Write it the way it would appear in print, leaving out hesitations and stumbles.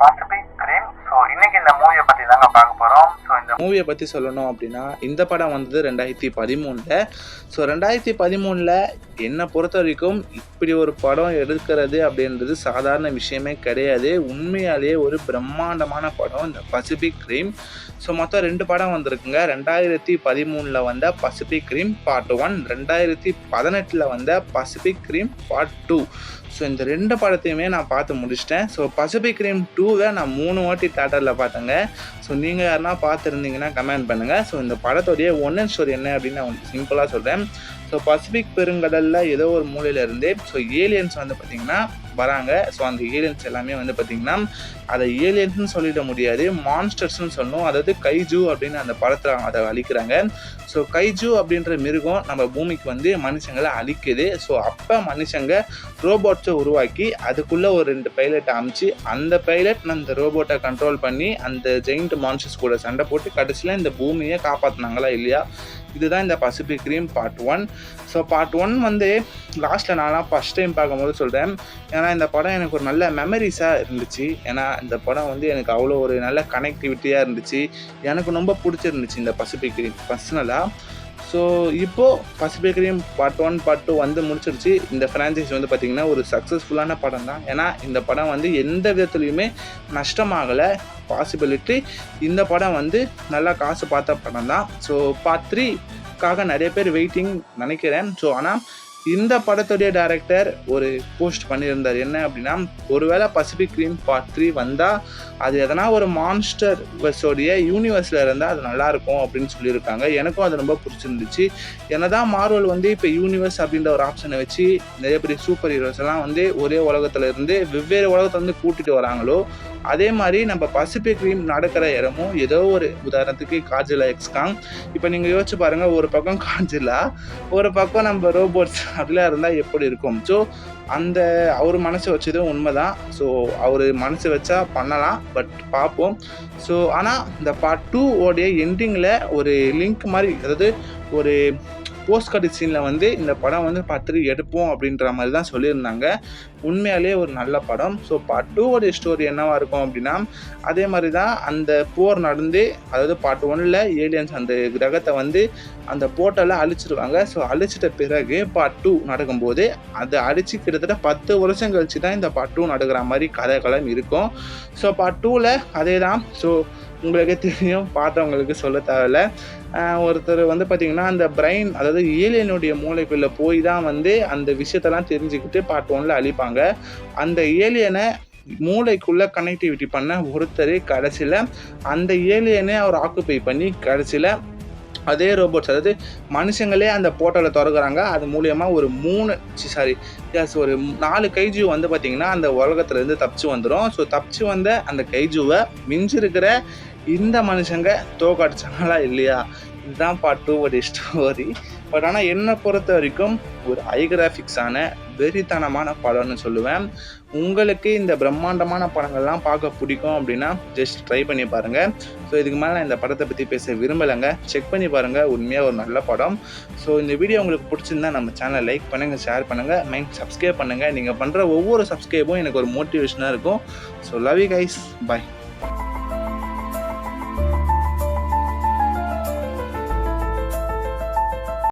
Pacific rim. So இன்னைக்கு இந்த மூவியை பற்றி தாங்க பார்க்க போகிறோம். ஸோ இந்த மூவியை பற்றி சொல்லணும் அப்படின்னா, இந்த படம் வந்தது 2013. ஸோ 2013 என்னை பொறுத்த வரைக்கும் இப்படி ஒரு படம் எடுக்கிறது அப்படின்றது சாதாரண விஷயமே கிடையாது. உண்மையாலேயே ஒரு பிரம்மாண்டமான படம் இந்த பசிபிக் ரிம். ஸோ மொத்தம் 2 படம் வந்திருக்குங்க. 2013 வந்த பசிபிக் ரிம் பார்ட் 1, 2018 வந்த பசிபிக் ரிம் பார்ட் 2. ஸோ இந்த 2 படத்தையுமே நான் பார்த்து முடிச்சிட்டேன். ஸோ பசிபிக் ரிம் 2வை நான் 3 வாட்டி தியேட்டரில் பார்த்தேங்க. ஸோ நீங்கள் யாருன்னா பார்த்துருந்தீங்கன்னா கமெண்ட் பண்ணுங்கள். ஸோ இந்த படத்தோடைய ஒன் ஸ்டோரி என்ன அப்படின்னு நான் உங்களுக்கு சிம்பிளாக சொல்கிறேன். ஸோ பசிபிக் பெருங்கடலில் ஏதோ ஒரு மூலையில் இருந்து ஸோ ஏலியன்ஸ் வந்து பார்த்திங்கன்னா வராங்க. ஸோ அந்த ஏலியன்ஸ் எல்லாமே வந்து பார்த்திங்கன்னா அதை ஏலியன்ஸ்னு சொல்லிட முடியாது, மான்ஸ்டர்ஸ்னு சொல்லணும். அதாவது கைஜூ அப்படின்னு அந்த படத்தில் அதை அழிக்கிறாங்க. ஸோ கைஜூ அப்படின்ற மிருகம் நம்ம பூமிக்கு வந்து மனுஷங்களை அழிக்குது. ஸோ அப்போ மனுஷங்க ரோபோட்ஸை உருவாக்கி அதுக்குள்ளே ஒரு 2 பைலட்டை அமிச்சு அந்த பைலட் அந்த ரோபோட்டை கண்ட்ரோல் பண்ணி அந்த ஜெயிண்ட் மான்ஸ்டர்ஸ் கூட சண்டை போட்டு கடைசியில் இந்த பூமியை காப்பாற்றினாங்களா இல்லையா? இதுதான் இந்த Pacific rim part 1. So part 1 வந்து லாஸ்ட்டில் நான்லாம் ஃபஸ்ட் டைம் பார்க்கும்போது சொல்கிறேன். ஏன்னா இந்த படம் எனக்கு ஒரு நல்ல மெமரிஸாக இருந்துச்சு. ஏன்னா இந்த படம் வந்து எனக்கு அவ்வளோ ஒரு நல்ல கனெக்டிவிட்டியாக இருந்துச்சு. எனக்கு ரொம்ப பிடிச்சிருந்துச்சு இந்த பசிபிக் ரிம் பர்சனலாக. ஸோ இப்போது பசிபிக் ரிம் பார்ட் 1 பார்ட் 2 வந்து முடிச்சிருச்சு. இந்த ஃப்ரான்ச்சைஸ் வந்து பார்த்திங்கன்னா ஒரு சக்ஸஸ்ஃபுல்லான படம் தான். ஏன்னா இந்த படம் வந்து எந்த விதத்துலையுமே நஷ்டமாகலை. பாசிபிலிட்டி இந்த படம் வந்து நல்லா காசு பார்த்த படம் தான். ஸோ பார்ட் 3க்காக நிறைய பேர் வெயிட்டிங் நினைக்கிறேன். ஸோ ஆனால் இந்த படத்துடைய டைரக்டர் ஒரு போஸ்ட் பண்ணியிருந்தார். என்ன அப்படின்னா, ஒருவேளை பசிபிக் ரிம் பார்ட் 3 வந்தால் அது எதனா ஒரு மான்ஸ்டர் வர்ஸோடைய யூனிவர்ஸில் இருந்தால் அது நல்லாயிருக்கும் அப்படின்னு சொல்லியிருக்காங்க. எனக்கும் அது ரொம்ப பிடிச்சிருந்துச்சு. என்னதான் மார்வல் வந்து இப்போ யூனிவர்ஸ் அப்படின்ற ஒரு ஆப்ஷனை வச்சு நிறைய பெரிய சூப்பர் ஹீரோஸ் எல்லாம் வந்து ஒரே உலகத்தில் இருந்து வெவ்வேறு உலகத்தை வந்து கூட்டிகிட்டு வராங்களோ, அதே மாதிரி நம்ம பசிபிக் ரிம் நடக்கிற இடமும் ஏதோ ஒரு உதாரணத்துக்கு காஜிலா எக்ஸ்காங். இப்போ நீங்கள் யோசிச்சு பாருங்கள், ஒரு பக்கம் காஜிலா, ஒரு பக்கம் நம்ம ரோபோட்ஸ் அப்படிலாம் இருந்தால் எப்படி இருக்கும்? ஸோ அந்த அவர் மனசை வச்சதும் உண்மை தான். ஸோ அவர் மனசை வச்சா பண்ணலாம், பட் பார்ப்போம். ஸோ ஆனால் இந்த பார்ட் 2 உடைய எண்டிங்கில் ஒரு லிங்க் மாதிரி, அதாவது ஒரு போஸ்ட் கிரெடிட் சீனில் வந்து இந்த படம் வந்து பார்ட் 3 எடுப்போம் அப்படின்ற மாதிரி தான் சொல்லியிருந்தாங்க. உண்மையாலே ஒரு நல்ல படம். ஸோ பார்ட் 2 ஸ்டோரி என்னவாக இருக்கும் அப்படின்னா, அதே மாதிரி தான் அந்த போர் நடந்து, அதாவது பார்ட் 1 ஏலியன்ஸ் அந்த கிரகத்தை வந்து அந்த போர்ட்டலை அழிச்சிருவாங்க. ஸோ அழிச்சிட்ட பிறகு பார்ட் 2 நடக்கும்போது அதை அழிச்சு கிட்டத்தட்ட 10 வருஷம் கழிச்சு தான் இந்த பார்ட் 2 நடக்கிற மாதிரி கதைக்களம் இருக்கும். ஸோ பார்ட் 2 அதே தான். ஸோ உங்களுக்கே தெரியும், பார்த்தவங்களுக்கு சொல்ல தேவையில்ல. ஒருத்தர் வந்து பார்த்திங்கன்னா அந்த பிரெயின், அதாவது ஏலியனுடைய மூளைக்குள்ளே போய் தான் வந்து அந்த விஷயத்தெல்லாம் தெரிஞ்சுக்கிட்டு பார்ட் 1 அழிப்பாங்க. அந்த ஏலியனை மூளைக்குள்ளே கனெக்டிவிட்டி பண்ண ஒருத்தர் கடைசியில் அந்த ஏலியனை அவர் ஆக்குப்பை பண்ணி கடைசியில் அதே ரோபோட்ஸ், அதாவது மனுஷங்களே அந்த போர்ட்டலை திறக்கிறாங்க. அது மூலியமாக ஒரு 4 கைஜூ வந்து பார்த்திங்கன்னா அந்த உலகத்துலேருந்து தப்பிச்சு வந்துடும். ஸோ தப்பிச்சு வந்த அந்த கைஜூவை மிஞ்சிருக்கிற இந்த மனுஷங்க தோக்கடிச்சாங்களா இல்லையா? இதுதான் பார்ட் 2 ஸ்டோரி. பட் ஆனால் என்னை பொறுத்த வரைக்கும் ஒரு ஹைகிராஃபிக்ஸான வெறித்தனமான படம்னு சொல்லுவேன். உங்களுக்கு இந்த பிரம்மாண்டமான படங்கள்லாம் பார்க்க பிடிக்கும் அப்படின்னா ஜஸ்ட் ட்ரை பண்ணி பாருங்கள். ஸோ இதுக்கு மேலே நான் இந்த படத்தை பற்றி பேச விரும்பலைங்க. செக் பண்ணி பாருங்கள், உண்மையாக ஒரு நல்ல படம். ஸோ இந்த வீடியோ உங்களுக்கு பிடிச்சிருந்தா நம்ம சேனலை லைக் பண்ணுங்கள், ஷேர் பண்ணுங்கள், சப்ஸ்கிரைப் பண்ணுங்கள். நீங்கள் பண்ணுற ஒவ்வொரு சப்ஸ்கிரைபும் எனக்கு ஒரு மோட்டிவேஷனாக இருக்கும். So love you guys, by.